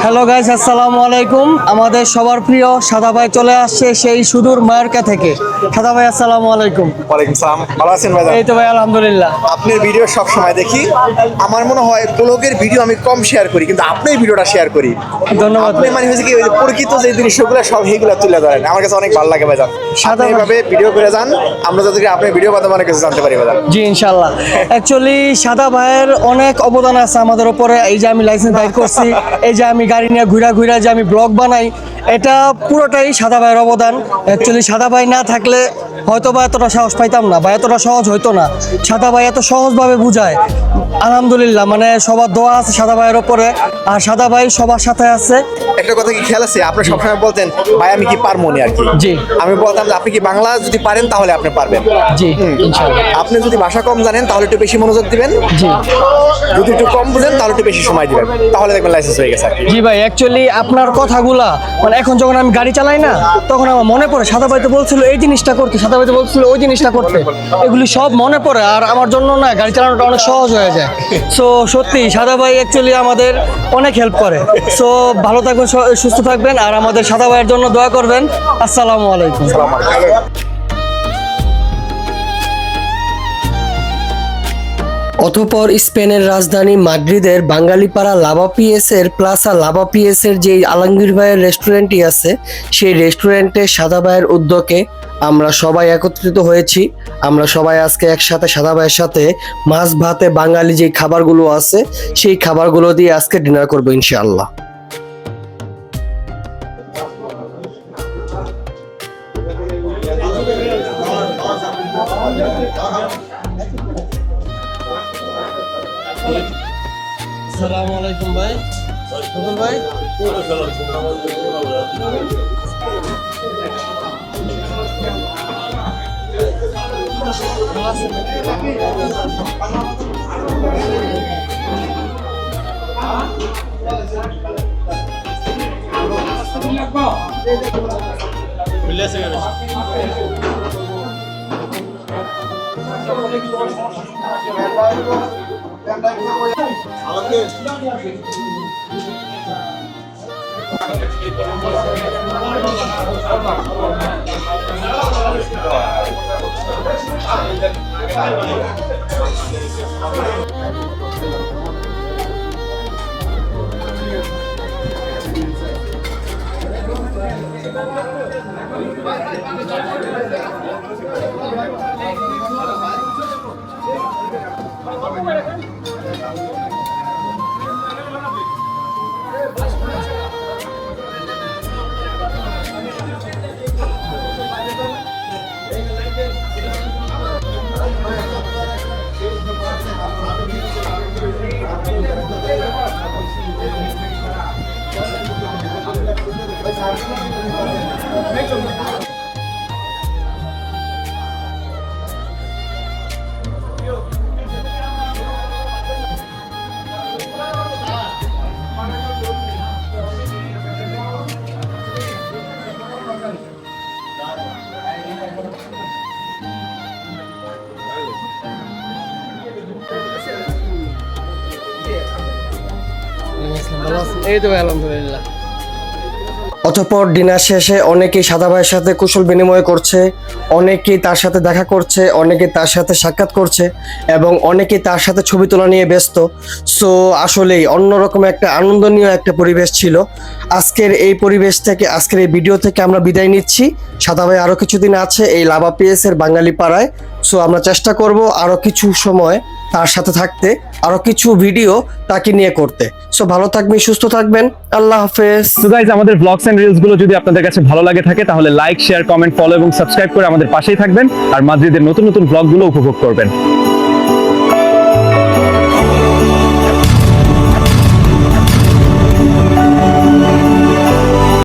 Hello guys, আসসালামু আলাইকুম। আমাদের সবার প্রিয় সাদা ভাই চলে আসছে সেই সুদূর মায়ারকা থেকে। সাদা ভাই আসসালামু আলাইকুম। ওয়ালাইকুম সালাম। ভালো আছেন ভাই? এই তো ভাই আলহামদুলিল্লাহ। আপনার ভিডিও সব সময় দেখি। আমার মনে হয় ব্লগের ভিডিও আমি কম শেয়ার করি, কিন্তু আপনার ভিডিওটা শেয়ার করি। ধন্যবাদ আপনি মানে হয়েছে কি ওই যে প্রকৃত যে দৃশ্যগুলো সব সেইগুলো তুলে ধরেন, আমার কাছে অনেক ভালো লাগে ভাইজান। সাদা ভাবে ভিডিও করে যান, আমরা যাতে আপনার ভিডিও মাধ্যমে অনেক কিছু জানতে পারি ভাইজান। জি ইনশাআল্লাহ। অ্যাকচুয়ালি সাদা ভাইয়ের অনেক অবদান আছে আমাদের উপরে। এই যে আমি লাইসেন্স বাইর করছি, এই যে আমি গাড়ি নিয়ে ঘুরা ঘুরা যে আমি ব্লগ বানাই, এটা পুরোটাই সাদা ভাইয়ের অবদান। অ্যাকচুয়ালি সাদা ভাই না থাকলে হয়তো বা এতটা সাহস পাইতাম না বা এতটা সহজ হইতো না। সাদা ভাই এত সহজভাবে বুঝায়, আলহামদুলিল্লাহ। মানে সবার দোয়া আছে সাদা ভাইয়ের ওপরে, আর সাদা ভাই সবার সাথে আছে। একটা কথা কি খেয়াল আছে, আপনি সবসময় বলতেন ভাই আমি কি পারবো না আর কি। জি। আমি বলতাম যে আপনি কি বাংলা যদি পারেন তাহলে আপনি পারবেন। জি ইনশাআল্লাহ। আপনি যদি ভাষা কম জানেন তাহলে একটু বেশি মনোযোগ দিবেন। জি। যদি একটু কম বুঝেন তাহলে একটু বেশি সময় দিবেন, তাহলে দেখবেন লাইসেন্স হয়ে গেছে আর কি। জি ভাই, অ্যাকচুয়ালি আপনার কথাগুলা মানে এখন যখন আমি গাড়ি চালাই না, তখন আমার মনে পড়ে সাদা ভাই তো বলছিল এই জিনিসটা করতে, সাদা ভাই তো বলছিল ওই জিনিসটা করতে। এগুলি সব মনে পড়ে, আর আমার জন্য না গাড়ি চালানোটা অনেক সহজ হয়ে যায়। সো সত্যি সাদা ভাই অ্যাকচুয়ালি আমাদের অনেক হেল্প করে। সো ভালো থাকবেন, সুস্থ থাকবেন, আর আমাদের সাদা ভাইয়ের জন্য দোয়া করবেন। আসসালামু আলাইকুম। অতঃপর স্পেনের রাজধানী মাদ্রিদের বাঙালিপাড়া লাভাপিয়েসের প্লাসা লাভাপিয়েসের যে আলমগীর ভাইয়ের রেস্টুরেন্টটি আছে, সেই রেস্টুরেন্টে সাদা ভাইয়ের উদ্যোগে আমরা সবাই একত্রিত হয়েছি। আমরা সবাই আজকে একসাথে সাদা ভাইয়ের সাথে মাছ ভাতে বাঙালি যে খাবারগুলো আছে, সেই খাবারগুলো দিয়ে আজকে ডিনার করবো ইনশাআল্লাহ। আসসালামু আলাইকুম ভাই। ভাই এই তো ভাই আলহামদুলিল্লাহ। অতঃপর ডিনার শেষে অনেকেই সাদা ভাইয়ের সাথে কুশল বিনিময় করছে, অনেকেই তার সাথে দেখা করছে, অনেকে তার সাথে সাক্ষাৎ করছে, এবং অনেকেই তার সাথে ছবি তোলা নিয়ে ব্যস্ত। সো আসলেই অন্যরকম একটা আনন্দনীয় একটা পরিবেশ ছিল। আজকের এই পরিবেশ থেকে, আজকের এই ভিডিও থেকে আমরা বিদায় নিচ্ছি। সাদা ভাই আরও কিছুদিন আছে এই লাভাপিয়েসের বাঙালি পাড়ায়। সো আমরা চেষ্টা করব আরও কিছু সময় তার সাথে থাকতে, আরো কিছু ভিডিও তাকে নিয়ে করতে। সো ভালো থাকবেন, সুস্থ থাকবেন, আল্লাহ হাফেজ। তো গাইস, আমাদের ব্লগস এন্ড রিলস গুলো যদি আপনাদের কাছে ভালো লাগে থাকে, তাহলে লাইক, শেয়ার, কমেন্ট, ফলো এবং সাবস্ক্রাইব করে আমাদের পাশেই থাকবেন, আর মাদ্রিদের নতুন নতুন ব্লগ গুলো উপভোগ করবেন।